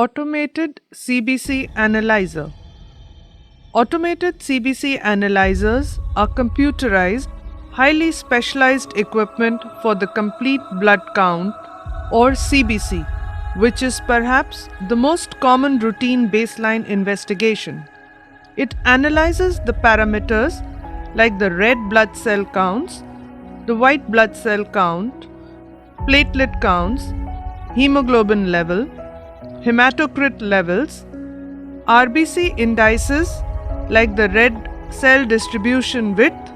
Automated CBC Analyzer. Automated CBC analyzers are computerized, highly specialized equipment for the complete blood count or CBC, which is perhaps the most common routine baseline investigation. It analyzes the parameters like the red blood cell counts, the white blood cell count, platelet counts, hemoglobin level, hematocrit levels, RBC indices like the red cell distribution width,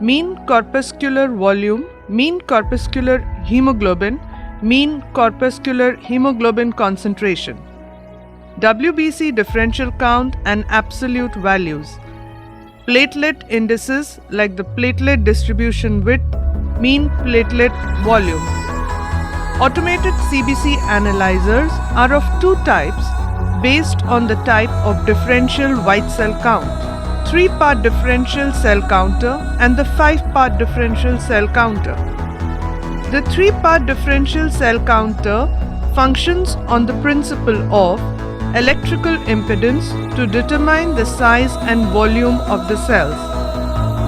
mean corpuscular volume, mean corpuscular hemoglobin, mean corpuscular hemoglobin concentration, WBC differential count and absolute values, platelet indices like the platelet distribution width, mean platelet volume. Automated CBC analyzers are of two types based on the type of differential white cell count, 3-part differential cell counter and the 5-part differential cell counter. The 3-part differential cell counter functions on the principle of electrical impedance to determine the size and volume of the cells,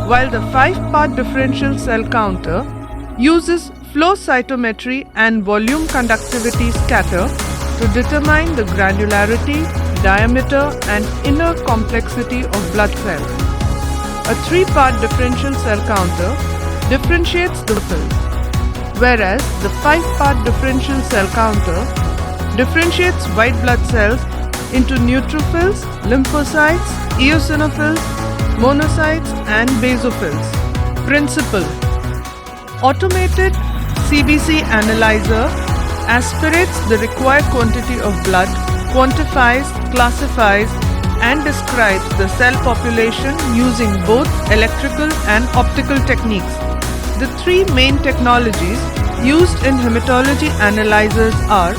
while the 5-part differential cell counter uses flow cytometry and volume conductivity scatter to determine the granularity, diameter and inner complexity of blood cells. A 3-part differential cell counter differentiates the cells, whereas the 5-part differential cell counter differentiates white blood cells into neutrophils, lymphocytes, eosinophils, monocytes and basophils. Principle: automated CBC analyzer aspirates the required quantity of blood, quantifies, classifies, and describes the cell population using both electrical and optical techniques. The three main technologies used in hematology analyzers are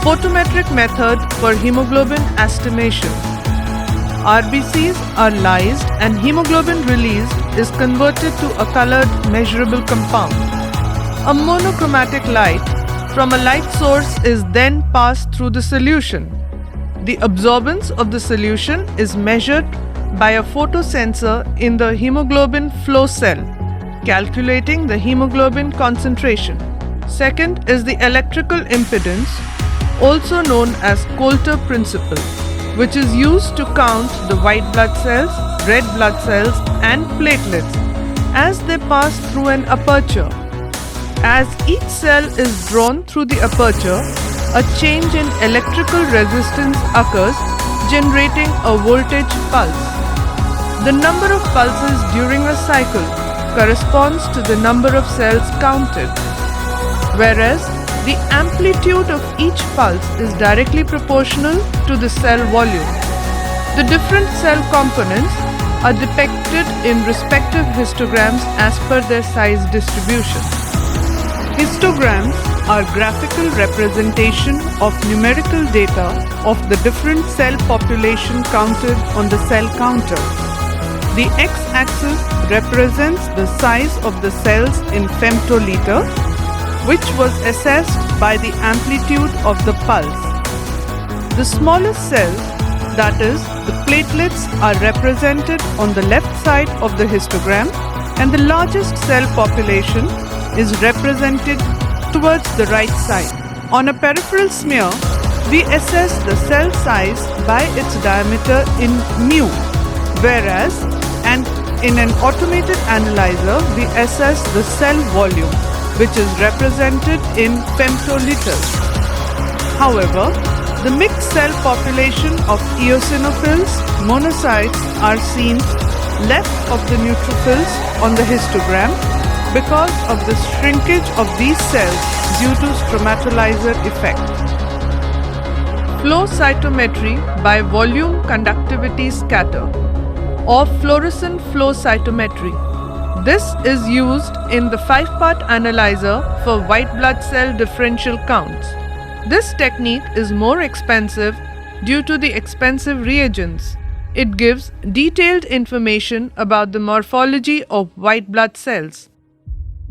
photometric method for hemoglobin estimation. RBCs are lysed and hemoglobin released is converted to a colored measurable compound. A monochromatic light from a light source is then passed through the solution. The absorbance of the solution is measured by a photosensor in the hemoglobin flow cell, calculating the hemoglobin concentration. Second is the electrical impedance, also known as Coulter principle, which is used to count the white blood cells, red blood cells, and platelets as they pass through an aperture. As each cell is drawn through the aperture, a change in electrical resistance occurs, generating a voltage pulse. The number of pulses during a cycle corresponds to the number of cells counted, whereas the amplitude of each pulse is directly proportional to the cell volume. The different cell components are depicted in respective histograms as per their size distribution. Histograms are graphical representation of numerical data of the different cell population counted on the cell counter. The x-axis represents the size of the cells in femtoliter, which was assessed by the amplitude of the pulse. The smallest cells, that is, the platelets, are represented on the left side of the histogram, and the largest cell population is represented towards the right side. On a peripheral smear, we assess the cell size by its diameter in mu, whereas in an automated analyzer, we assess the cell volume, which is represented in femtoliters. However, the mixed cell population of eosinophils, monocytes are seen left of the neutrophils on the histogram because of the shrinkage of these cells due to stromatolizer effect. Flow cytometry by volume conductivity scatter or fluorescent flow cytometry. This is used in the 5-part analyzer for white blood cell differential counts. This technique is more expensive due to the expensive reagents. It gives detailed information about the morphology of white blood cells.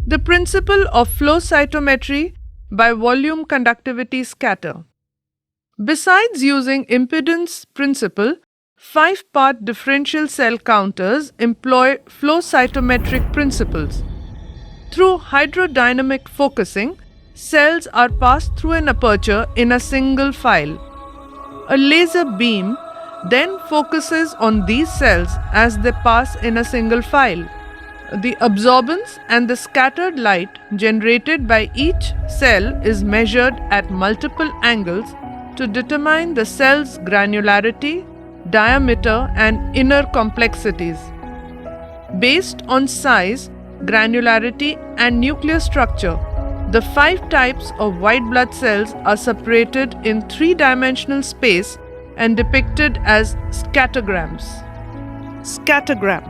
The principle of flow cytometry by volume conductivity scatter. Besides using impedance principle, 5-part differential cell counters employ flow cytometric principles. Through hydrodynamic focusing, cells are passed through an aperture in a single file. A laser beam then focuses on these cells as they pass in a single file. The absorbance and the scattered light generated by each cell is measured at multiple angles to determine the cell's granularity, diameter, and inner complexities. Based on size, granularity, and nuclear structure, the 5 types of white blood cells are separated in 3-dimensional space and depicted as scattergrams. Scattergram.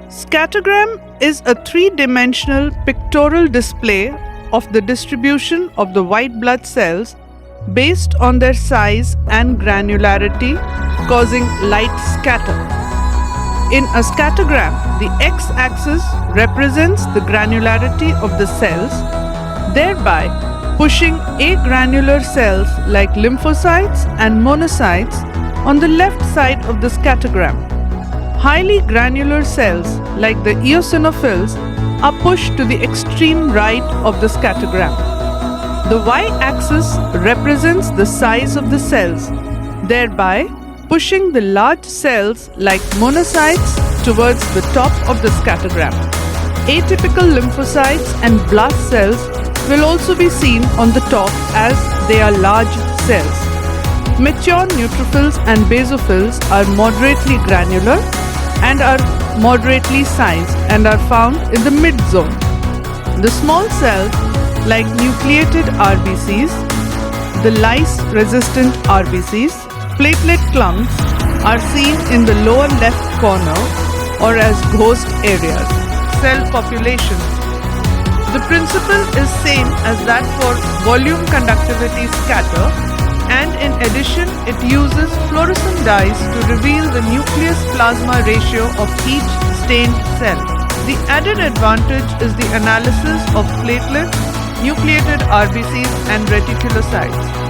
Scattergram is a 3-dimensional pictorial display of the distribution of the white blood cells based on their size and granularity, causing light scatter. In a scattergram, the x-axis represents the granularity of the cells, thereby pushing agranular cells like lymphocytes and monocytes on the left side of the scattergram. Highly granular cells like the eosinophils are pushed to the extreme right of the scattergram. The y-axis represents the size of the cells, thereby pushing the large cells like monocytes towards the top of the scattergram. Atypical lymphocytes and blast cells will also be seen on the top as they are large cells. Mature neutrophils and basophils are moderately granular and are moderately sized and are found in the mid-zone. The small cells like nucleated RBCs, the lyse-resistant RBCs, platelet clumps are seen in the lower left corner or as ghost areas. Cell population. The principle is same as that for volume conductivity scatter, and in addition it uses fluorescent dyes to reveal the nucleus plasma ratio of each stained cell. The added advantage is the analysis of platelets, nucleated RBCs and reticulocytes.